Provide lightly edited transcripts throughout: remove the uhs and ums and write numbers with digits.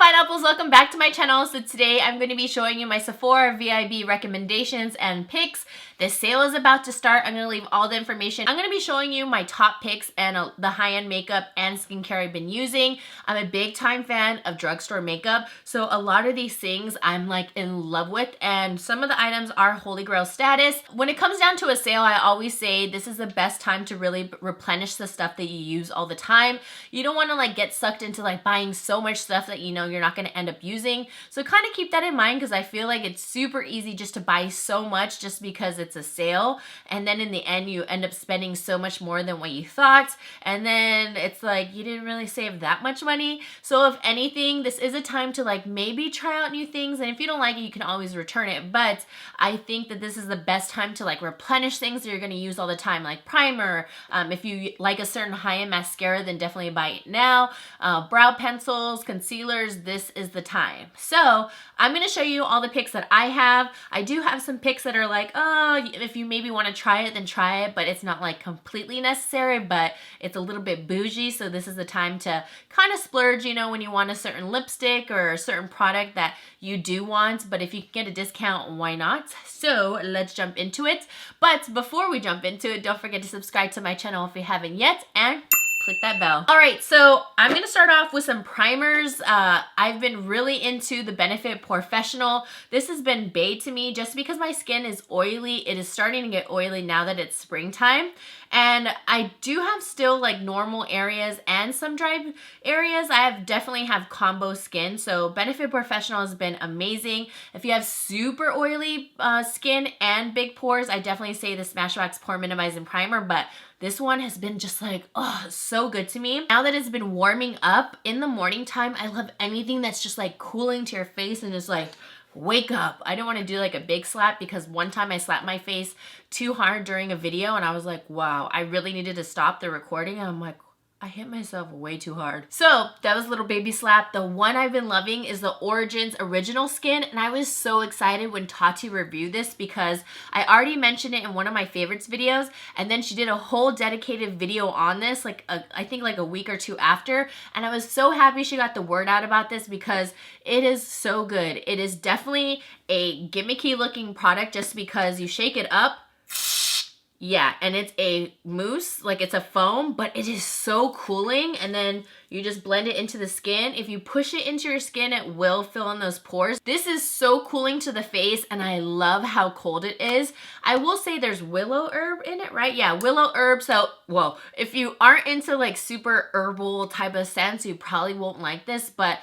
Pineapples, welcome back to my channel. So today I'm going to be showing you my Sephora VIB recommendations and picks. This sale is about to start. I'm going to leave all the information. I'm going to be showing you my top picks and the high-end makeup and skincare I've been using. I'm a big time fan of drugstore makeup, so a lot of these things I'm like in love with, and some of the items are holy grail status. When it comes down to a sale, I always say this is the best time to really replenish the stuff that you use all the time. You don't want to like get sucked into like buying so much stuff that you know you're not going to end up using. So kind of keep that in mind, because I feel like it's super easy just to buy so much just because it's a sale, and then in the end you end up spending so much more than what you thought, and then it's like you didn't really save that much money. So if anything, this is a time to like maybe try out new things, and if you don't like it you can always return it, but I think that this is the best time to like replenish things that you're going to use all the time, like primer. If you like a certain high-end mascara, then definitely buy it now. Brow pencils, concealers, this is the time. So I'm going to show you all the picks that I have. I do have some picks that are like, oh, if you maybe want to try it, then try it, but it's not like completely necessary, but it's a little bit bougie. So this is the time to kind of splurge, you know, when you want a certain lipstick or a certain product that you do want, but if you can get a discount, why not? So let's jump into it. But before we jump into it, don't forget to subscribe to my channel if you haven't yet, and click that bell. All right, so I'm gonna start off with some primers. I've been really into the Benefit Professional. This has been bae to me just because my skin is oily. It is starting to get oily now that it's springtime. And I do have still like normal areas and some dry areas. I definitely have combo skin. So Benefit Professional has been amazing. If you have super oily skin and big pores, I definitely say the Smashbox Pore Minimizing Primer, but this one has been just like, oh, so good to me. Now that it's been warming up in the morning time, I love anything that's just like cooling to your face and just like, wake up. I don't want to do like a big slap, because one time I slapped my face too hard during a video and I was like, wow, I really needed to stop the recording. And I'm like, I hit myself way too hard. So that was a little baby slap. The one I've been loving is the Origins Original Skin, and I was so excited when Tati reviewed this because I already mentioned it in one of my favorites videos, and then she did a whole dedicated video on this, like I think like a week or two after, and I was so happy she got the word out about this because it is so good. It is definitely a gimmicky looking product just because you shake it up. Yeah, and it's a mousse, like it's a foam, but it is so cooling, and then you just blend it into the skin. If you push it into your skin, it will fill in those pores. This is so cooling to the face, and I love how cold it is. I will say there's willow herb in it, right? Yeah, willow herb. So, whoa, if you aren't into like super herbal type of scents, you probably won't like this, but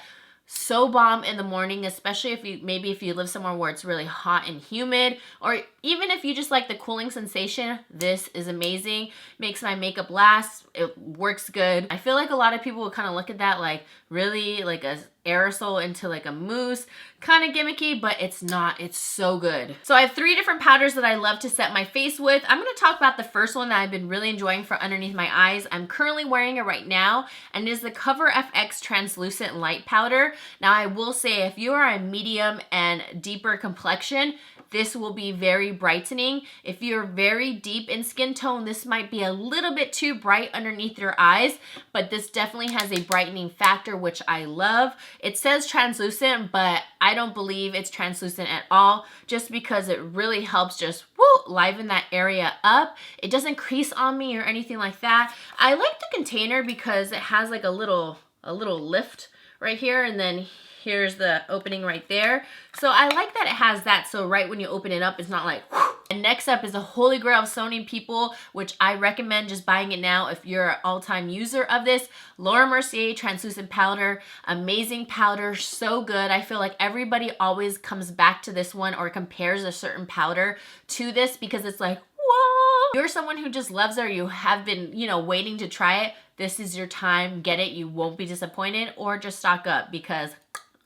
so bomb in the morning, especially if you live somewhere where it's really hot and humid, or even if you just like the cooling sensation. This is amazing. Makes my makeup last. It works good. I feel like a lot of people would kind of look at that like really like a aerosol into like a mousse, kind of gimmicky, but it's not. It's so good. So I have 3 different powders that I love to set my face with. I'm going to talk about the first one that I've been really enjoying for underneath my eyes. I'm currently wearing it right now, and it is the Coverfx Translucent Light Powder. Now I will say, if you are a medium and deeper complexion, this will be very brightening. If you're very deep in skin tone, this might be a little bit too bright underneath your eyes, but this definitely has a brightening factor, which I love. It says translucent, but I don't believe it's translucent at all, just because it really helps just liven that area up. It doesn't crease on me or anything like that. I like the container because it has like a little lift right here, and then here's the opening right there. So I like that it has that, so right when you open it up, it's not like whoo. And next up is the Holy Grail of so many people, which I recommend just buying it now if you're an all-time user of this. Laura Mercier Translucent Powder. Amazing powder, so good. I feel like everybody always comes back to this one or compares a certain powder to this because it's like, whoa. If you're someone who just loves it, or you have been, you know, waiting to try it, this is your time. Get it. You won't be disappointed, or just stock up because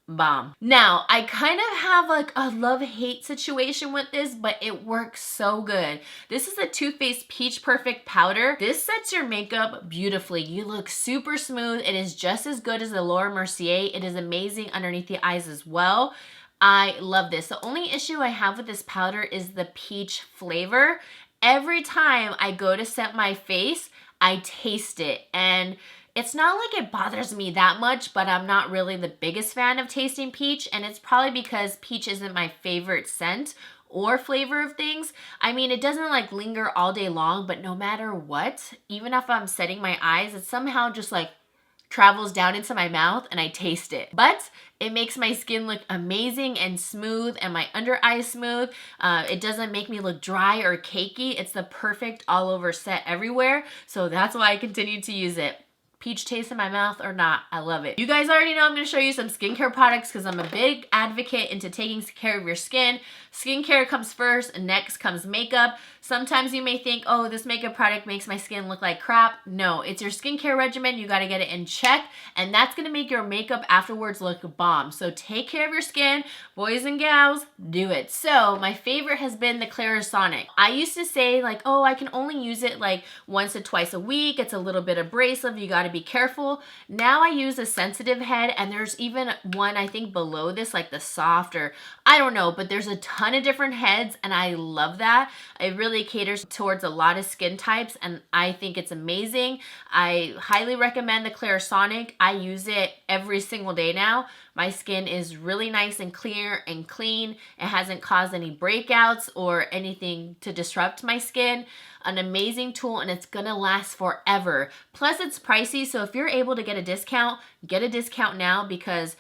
bomb. Now, I kind of have like a love-hate situation with this, but it works so good. This is the Too Faced Peach Perfect Powder. This sets your makeup beautifully. You look super smooth. It is just as good as the Laura Mercier. It is amazing underneath the eyes as well. I love this. The only issue I have with this powder is the peach flavor. Every time I go to set my face, I taste it, and It's not like it bothers me that much, but I'm not really the biggest fan of tasting peach, and it's probably because peach isn't my favorite scent or flavor of things. I mean, it doesn't like linger all day long, but no matter what, even if I'm setting my eyes, it somehow just like travels down into my mouth and I taste it. But it makes my skin look amazing and smooth, and my under eyes smooth. It doesn't make me look dry or cakey. It's the perfect all over set everywhere. So that's why I continue to use it. Peach taste in my mouth or not, I love it. You guys already know I'm gonna show you some skincare products because I'm a big advocate into taking care of your skin. Skincare comes first, and next comes makeup. Sometimes you may think, oh, this makeup product makes my skin look like crap. No, it's your skincare regimen. You gotta get it in check, and that's gonna make your makeup afterwards look bomb. So take care of your skin, boys and gals, do it. So my favorite has been the Clarisonic. I used to say like, oh, I can only use it like once or twice a week. It's a little bit abrasive. You gotta be careful. Now I use a sensitive head, and there's even one I think below this, like the soft, or I don't know, but there's a ton of different heads, and I love that. It really caters towards a lot of skin types, and I think it's amazing. I highly recommend the Clarisonic. I use it every single day now. My skin is really nice and clear and clean. It hasn't caused any breakouts or anything to disrupt my skin. An amazing tool, and it's gonna last forever. Plus it's pricey, so if you're able to get a discount now, because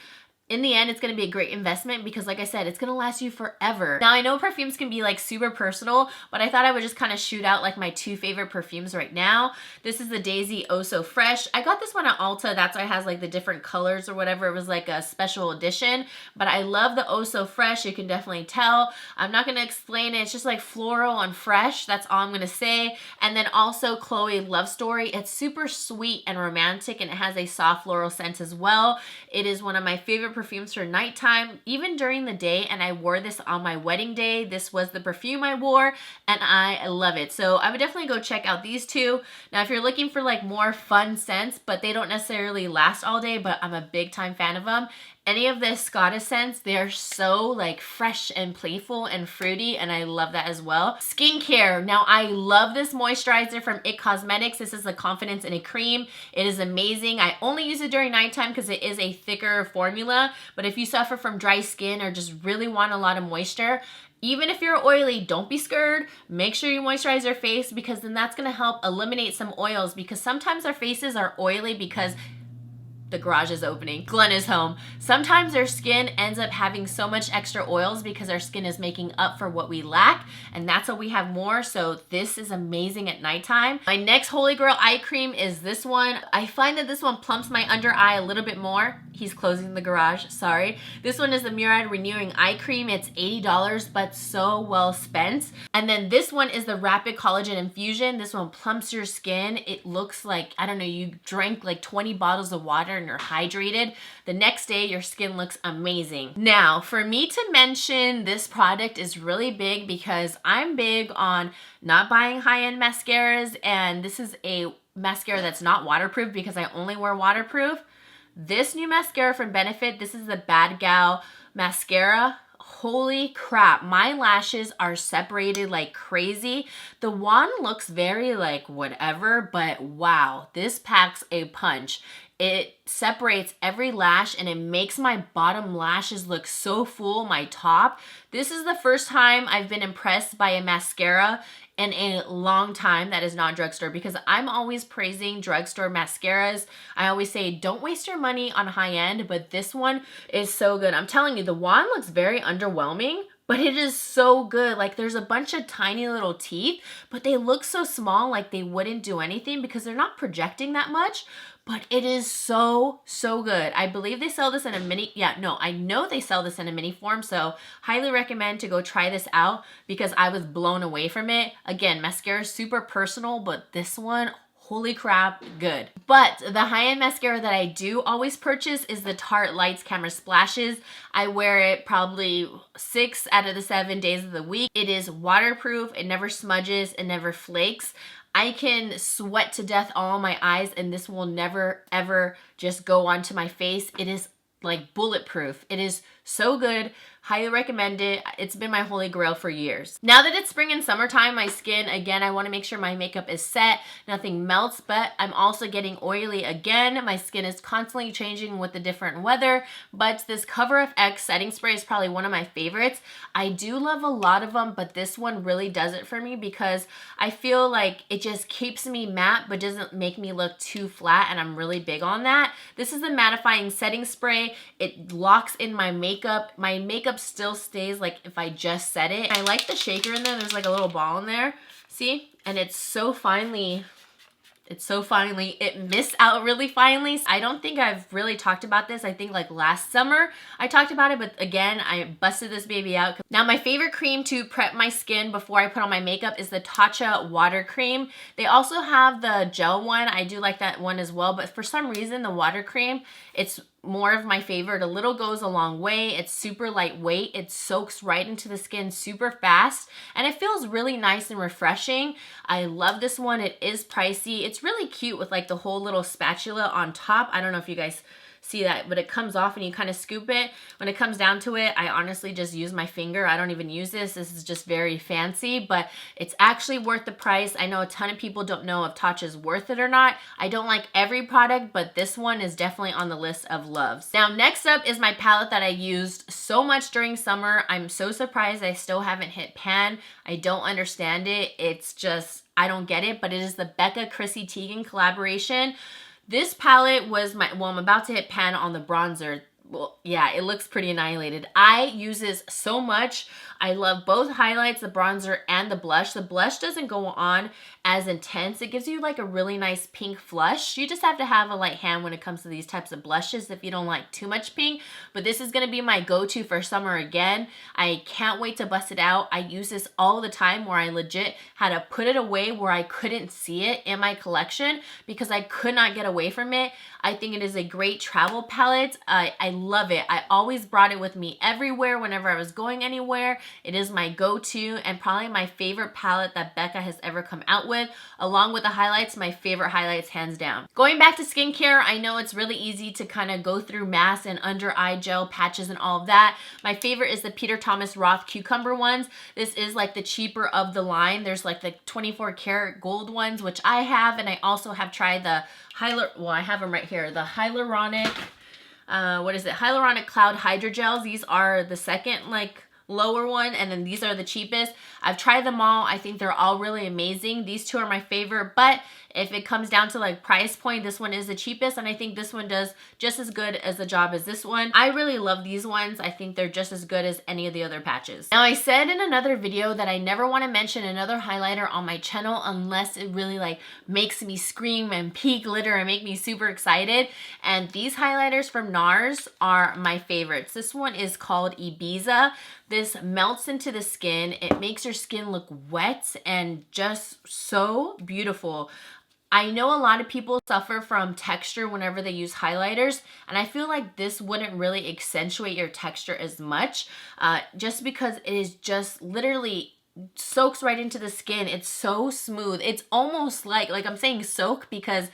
in the end, it's going to be a great investment because like I said, it's going to last you forever. Now I know perfumes can be like super personal, but I thought I would just kind of shoot out like my two favorite perfumes right now. This is the Daisy Oh So Fresh. I got this one at Ulta. That's why it has like the different colors or whatever. It was like a special edition, but I love the Oh So Fresh. You can definitely tell. I'm not going to explain it. It's just like floral and fresh. That's all I'm going to say. And then also Chloe Love Story. It's super sweet and romantic, and it has a soft floral scent as well. It is one of my favorite perfumes for nighttime, even during the day, and I wore this on my wedding day. This was the perfume I wore, and I love it. So I would definitely go check out these two. Now, if you're looking for like more fun scents, but they don't necessarily last all day, but I'm a big time fan of them, any of the Escada scents, they're so like fresh and playful and fruity, and I love that as well. Skincare. Now I love this moisturizer from IT Cosmetics. This is the Confidence in a Cream. It is amazing. I only use it during nighttime because it is a thicker formula, but if you suffer from dry skin or just really want a lot of moisture, even if you're oily, don't be scared. Make sure you moisturize your face, because then that's going to help eliminate some oils, because sometimes our faces are oily because the garage is opening. Glenn is home. Sometimes our skin ends up having so much extra oils because our skin is making up for what we lack, and that's what we have more. So this is amazing at nighttime. My next holy grail eye cream is this one. I find that this one plumps my under eye a little bit more. He's closing the garage, sorry. This one is the Murad Renewing Eye Cream. It's $80, but so well spent. And then this one is the Rapid Collagen Infusion. This one plumps your skin. It looks like, I don't know, you drank like 20 bottles of water and you're hydrated. The next day, your skin looks amazing. Now, for me to mention this product is really big because I'm big on not buying high-end mascaras, and this is a mascara that's not waterproof because I only wear waterproof. This new mascara from Benefit, this is the Bad Gal mascara. Holy crap, my lashes are separated like crazy. The wand looks very like whatever, but wow, this packs a punch. It separates every lash and it makes my bottom lashes look so full, my top. This is the first time I've been impressed by a mascara in a long time that is not drugstore, because I'm always praising drugstore mascaras. I always say don't waste your money on high end, but this one is so good. I'm telling you, the wand looks very underwhelming, but it is so good. Like there's a bunch of tiny little teeth, but they look so small, like they wouldn't do anything because they're not projecting that much. But it is so, so good. I believe they sell this in a mini, I know they sell this in a mini form, so highly recommend to go try this out because I was blown away from it. Again, mascara is super personal, but this one, holy crap, good. But the high-end mascara that I do always purchase is the Tarte Lights Camera Splashes. I wear it probably 6 out of the 7 days of the week. It is waterproof, it never smudges, it never flakes. I can sweat to death all on my eyes and this will never ever just go onto my face. It is like bulletproof. It is so good. Highly recommend it. It's been my holy grail for years. Now that it's spring and summertime, my skin, again, I want to make sure my makeup is set, nothing melts, but I'm also getting oily again. My skin is constantly changing with the different weather, but this Coverfx setting spray is probably one of my favorites. I do love a lot of them, but this one really does it for me because I feel like it just keeps me matte, but doesn't make me look too flat, and I'm really big on that. This is the mattifying setting spray. It locks in my makeup. My makeup still stays like if I just set it. I like the shaker in there. There's like a little ball in there. See? And it's so finely, it missed out really finely. I don't think I've really talked about this. I think like last summer I talked about it, but again, I busted this baby out. Now my favorite cream to prep my skin before I put on my makeup is the Tatcha water cream. They also have the gel one. I do like that one as well, but for some reason the water cream, it's more of my favorite. A little goes a long way. It's super lightweight. It soaks right into the skin super fast, and it feels really nice and refreshing. I love this one. It is pricey. It's really cute with like the whole little spatula on top. I don't know if you guys see that, but it comes off and you kind of scoop it. When it comes down to it, I honestly just use my finger. I don't even use this. This is just very fancy, but it's actually worth the price. I know a ton of people don't know if Tatcha is worth it or not. I don't like every product, but this one is definitely on the list of loves. Now, next up is my palette that I used so much during summer. I'm so surprised I still haven't hit pan. I don't understand it. It's just, I don't get it, but it is the Becca Chrissy Teigen collaboration. This palette was my, well, I'm about to hit pan on the bronzer. Well, yeah, it looks pretty annihilated. I use this so much. I love both highlights, the bronzer and the blush. The blush doesn't go on as intense. It gives you like a really nice pink flush. You just have to have a light hand when it comes to these types of blushes if you don't like too much pink. But this is going to be my go-to for summer again. I can't wait to bust it out. I use this all the time where I legit had to put it away where I couldn't see it in my collection because I could not get away from it. I think it is a great travel palette. I love it. I always brought it with me everywhere whenever I was going anywhere. It is my go-to and probably my favorite palette that Becca has ever come out with. Along with the highlights, my favorite highlights hands down. Going back to skincare, I know it's really easy to kind of go through masks and under eye gel patches and all of that. My favorite is the Peter Thomas Roth Cucumber ones. This is like the cheaper of the line. There's like the 24 karat gold ones, which I have, and I also have tried the well, I have them right here. The hyaluronic, hyaluronic cloud hydrogels. These are the second like lower one, and then these are the cheapest. I've tried them all. I think they're all really amazing. These two are my favorite, but if it comes down to like price point, this one is the cheapest, and I think this one does just as good as the job as this one. I really love these ones. I think they're just as good as any of the other patches. Now, I said in another video that I never want to mention another highlighter on my channel unless it really like makes me scream and peak glitter and make me super excited, and these highlighters from NARS are my favorites. This one is called Ibiza. This melts into the skin. It makes your skin look wet and just so beautiful. I know a lot of people suffer from texture whenever they use highlighters, and I feel like this wouldn't really accentuate your texture as much just because it is just literally soaks right into the skin. It's so smooth. It's almost like I'm saying soak because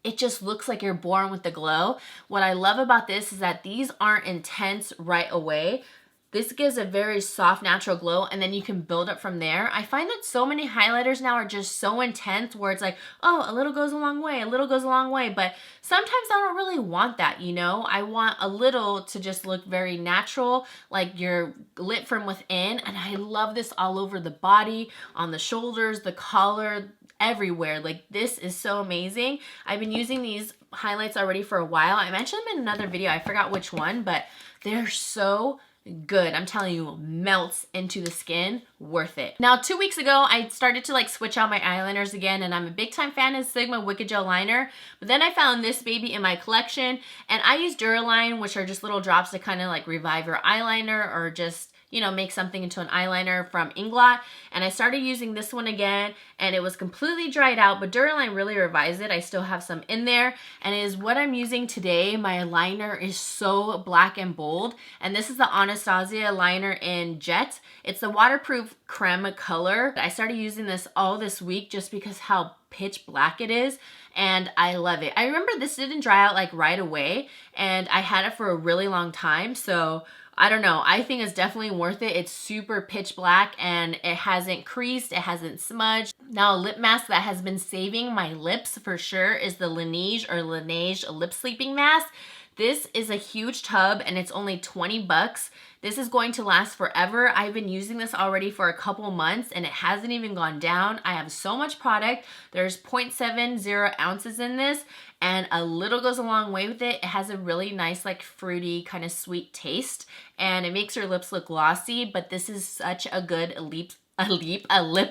it just looks like you're born with the glow. What I love about this is that these aren't intense right away. This gives a very soft, natural glow, and then you can build up from there. I find that so many highlighters now are just so intense where it's like, oh, a little goes a long way, a little goes a long way. But sometimes I don't really want that, you know? I want a little to just look very natural, like you're lit from within. And I love this all over the body, on the shoulders, the collar, everywhere. Like, this is so amazing. I've been using these highlights already for a while. I mentioned them in another video. I forgot which one, but they're so good. I'm telling you, melts into the skin, worth it. Now, 2 weeks ago, I started to like switch out my eyeliners again, and I'm a big time fan of Sigma Wicked Gel Liner, but then I found this baby in my collection, and I use Duraline, which are just little drops to kind of like revive your eyeliner or just, you know, make something into an eyeliner from Inglot. And I started using this one again, and it was completely dried out, but Duraline really revives it. I still have some in there, and it is what I'm using today. My liner is so black and bold, and this is the Anastasia liner in Jet. It's the waterproof creme color. I started using this all this week just because how pitch black it is, and I love it. I remember this didn't dry out like right away, and I had it for a really long time, so I don't know. I think it's definitely worth it. It's super pitch black and it hasn't creased, it hasn't smudged. Now a lip mask that has been saving my lips for sure is the Laneige lip sleeping mask. This is a huge tub and it's only 20 bucks. This is going to last forever. I've been using this already for a couple months and it hasn't even gone down. I have so much product. There's 0.70 ounces in this and a little goes a long way with it. It has a really nice like fruity kind of sweet taste and it makes your lips look glossy, but this is such a good lip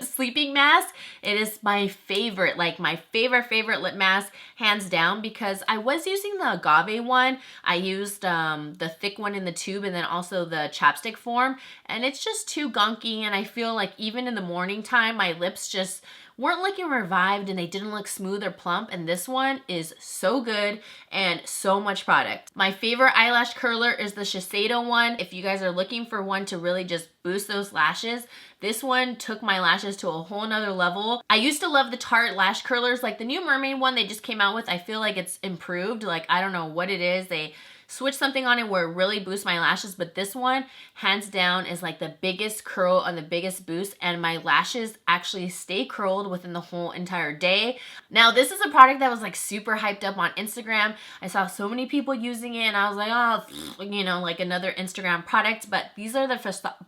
sleeping mask. It is my favorite, like my favorite lip mask, hands down, because I was using the agave one. I used the thick one in the tube and then also the chapstick form, and it's just too gunky, and I feel like even in the morning time, my lips just weren't looking revived and they didn't look smooth or plump, and this one is so good and so much product. My favorite eyelash curler is the Shiseido one. If you guys are looking for one to really just boost those lashes, this one took my lashes to a whole nother level. I used to love the Tarte lash curlers, like the new mermaid one they just came out with. I feel like it's improved. Like, I don't know what it is. They switch something on it where it really boosts my lashes, but this one hands down is like the biggest curl and the biggest boost, and my lashes actually stay curled within the whole entire day. Now this is a product that was like super hyped up on Instagram. I saw so many people using it and I was like, oh, you know, like another Instagram product. But these are the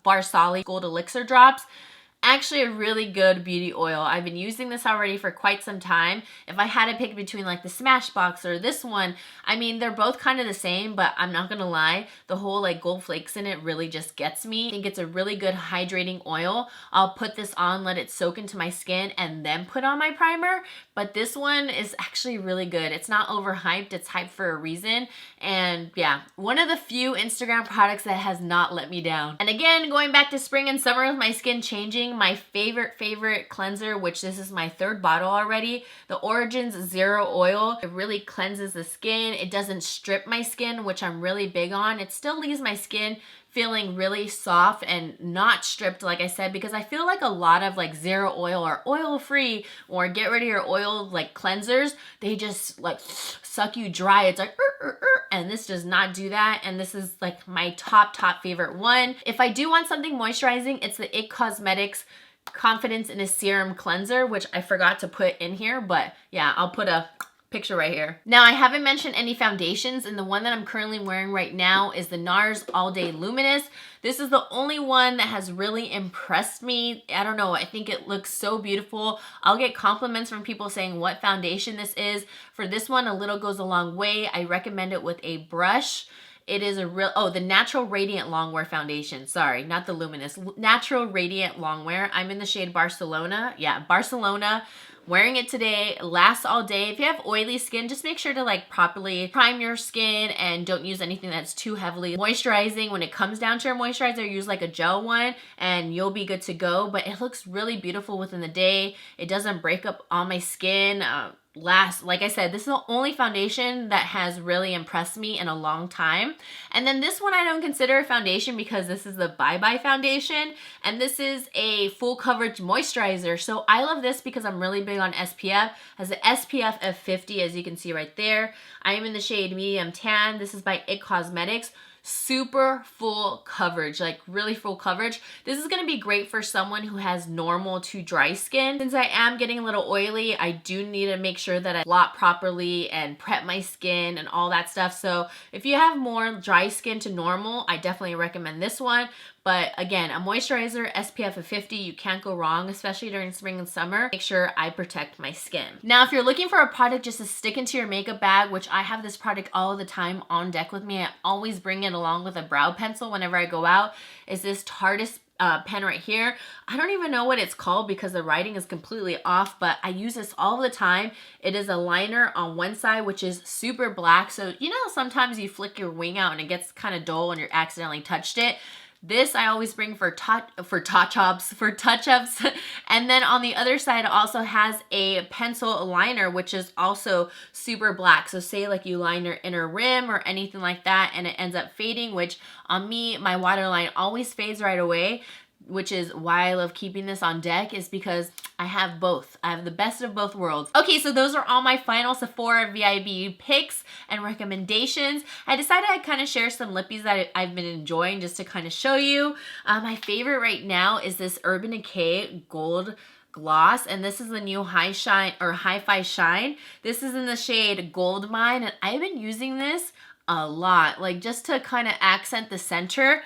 Farsali Gold Elixir drops. Actually a really good beauty oil. I've been using this already for quite some time. If I had to pick between like the Smashbox or this one, I mean, they're both kind of the same, but I'm not gonna lie, the whole like gold flakes in it really just gets me. I think it's a really good hydrating oil. I'll put this on, let it soak into my skin, and then put on my primer. But this one is actually really good. It's not overhyped, it's hyped for a reason. And yeah, one of the few Instagram products that has not let me down. And again, going back to spring and summer with my skin changing, my favorite cleanser, which this is my third bottle already, the Origins Zero Oil. It really cleanses the skin. It doesn't strip my skin, which I'm really big on. It still leaves my skin feeling really soft and not stripped, like I said, because I feel like a lot of like zero oil or oil free or get rid of your oil like cleansers, they just like suck you dry. It's like and this does not do that, and this is like my top favorite one. If I do want something moisturizing, it's the IT Cosmetics Confidence in a Serum Cleanser, which I forgot to put in here, but yeah, I'll put a picture right here. Now, I haven't mentioned any foundations, and the one that I'm currently wearing right now is the NARS All Day Luminous. This is the only one that has really impressed me. I don't know, I think it looks so beautiful. I'll get compliments from people saying what foundation this is. For this one, a little goes a long way. I recommend it with a brush. It is a real, oh, the Natural Radiant Longwear Foundation. Sorry, not the Luminous. Natural Radiant Longwear. I'm in the shade Barcelona. Yeah, Barcelona. Wearing it today, lasts all day. If you have oily skin, just make sure to like properly prime your skin and don't use anything that's too heavily moisturizing. When it comes down to your moisturizer, use like a gel one and you'll be good to go. But it looks really beautiful within the day. It doesn't break up on my skin. Like I said, this is the only foundation that has really impressed me in a long time. And then this one I don't consider a foundation because this is the Bye Bye foundation, and this is a full coverage moisturizer. So I love this because I'm really big on SPF. It has an SPF of 50, as you can see right there. I am in the shade Medium Tan. This is by IT Cosmetics. Super full coverage, like really full coverage. This is going to be great for someone who has normal to dry skin. Since I am getting a little oily, I do need to make sure that I blot properly and prep my skin and all that stuff. So if you have more dry skin to normal, I definitely recommend this one. But again, a moisturizer, SPF of 50, you can't go wrong, especially during spring and summer. Make sure I protect my skin. Now, if you're looking for a product just to stick into your makeup bag, which I have this product all the time on deck with me, I always bring it along with a brow pencil whenever I go out, is this Tarte pen right here. I don't even know what it's called because the writing is completely off, but I use this all the time. It is a liner on one side, which is super black. So, you know, sometimes you flick your wing out and it gets kind of dull and you accidentally touched it. This I always bring for touch-ups. And then on the other side, it also has a pencil liner, which is also super black. So say like you line your inner rim or anything like that, and it ends up fading, which on me, my waterline always fades right away. which is why I love keeping this on deck, is because I have both. I have the best of both worlds. Okay, so those are all my final Sephora VIB picks and recommendations. I decided I'd kind of share some lippies that I've been enjoying just to kind of show you. My favorite right now is this Urban Decay Gold Gloss, and this is the new Hi-Fi Shine. This is in the shade Gold Mine, and I've been using this a lot, like just to kind of accent the center.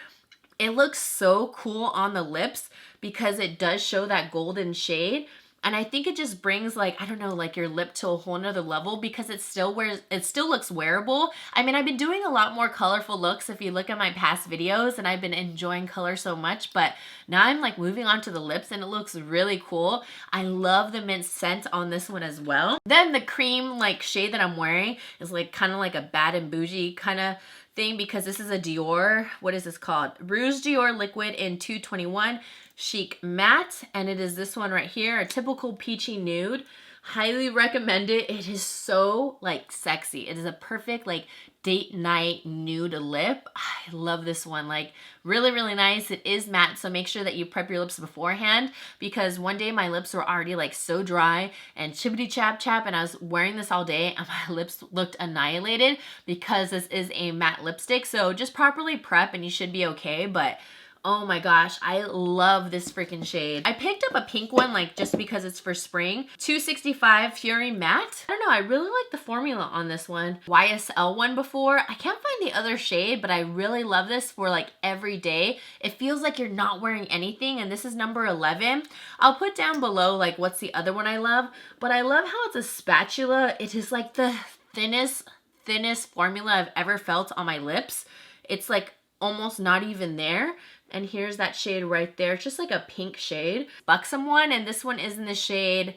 It looks so cool on the lips because it does show that golden shade. And I think it just brings, like, I don't know, like your lip to a whole nother level because it still looks wearable. I mean, I've been doing a lot more colorful looks if you look at my past videos, and I've been enjoying color so much, but now I'm like moving on to the lips and it looks really cool. I love the mint scent on this one as well. Then the cream like shade that I'm wearing is like kind of like a Bad and Bougie kind of thing because this is a Dior, what is this called? Rouge Dior Liquid in 221 Chic Matte, and it is this one right here, a typical peachy nude. Highly recommend it. It is so like sexy. It is a perfect like date night nude lip. I love this one, like really, really nice. It is matte, so make sure that you prep your lips beforehand because one day my lips were already like so dry and chippity chap and I was wearing this all day and my lips looked annihilated because this is a matte lipstick. So just properly prep and you should be okay. But oh my gosh, I love this freaking shade. I picked up a pink one like just because it's for spring. 265 Fury Matte. I don't know, I really like the formula on this one. YSL one before. I can't find the other shade, but I really love this for like every day. It feels like you're not wearing anything, and this is number 11. I'll put down below like what's the other one I love, but I love how it's a spatula. It is like the thinnest formula I've ever felt on my lips. It's like almost not even there. And here's that shade right there. It's just like a pink shade. Buxom one, and this one is in the shade,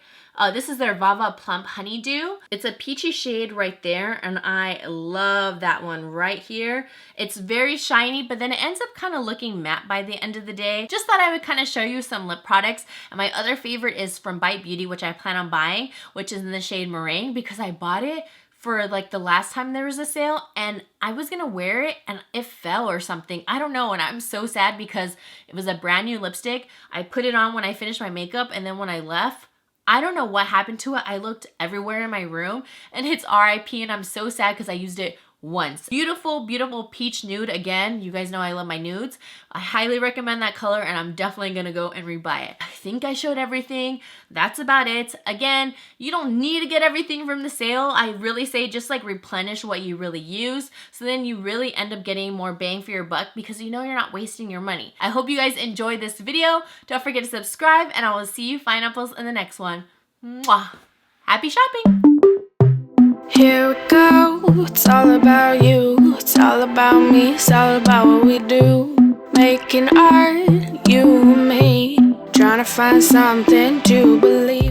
this is their Vava Plump Honeydew. It's a peachy shade right there, and I love that one right here. It's very shiny, but then it ends up kind of looking matte by the end of the day. Just thought I would kind of show you some lip products. And my other favorite is from Bite Beauty, which I plan on buying, which is in the shade Meringue, because I bought it for like the last time there was a sale and I was gonna wear it and it fell or something. I don't know, and I'm so sad because it was a brand new lipstick. I put it on when I finished my makeup, and then when I left, I don't know what happened to it. I looked everywhere in my room and it's RIP, and I'm so sad because I used it once. Beautiful, beautiful peach nude. Again, you guys know I love my nudes. I highly recommend that color, and I'm definitely gonna go and rebuy it. I think I showed everything. That's about it. Again, you don't need to get everything from the sale. I really say just like replenish what you really use, so then you really end up getting more bang for your buck because you know you're not wasting your money. I hope you guys enjoyed this video. Don't forget to subscribe, and I will see you pineapples in the next one. Mwah. Happy shopping! Here we go, it's all about you, it's all about me, it's all about what we do. Making art, you and me, trying to find something to believe.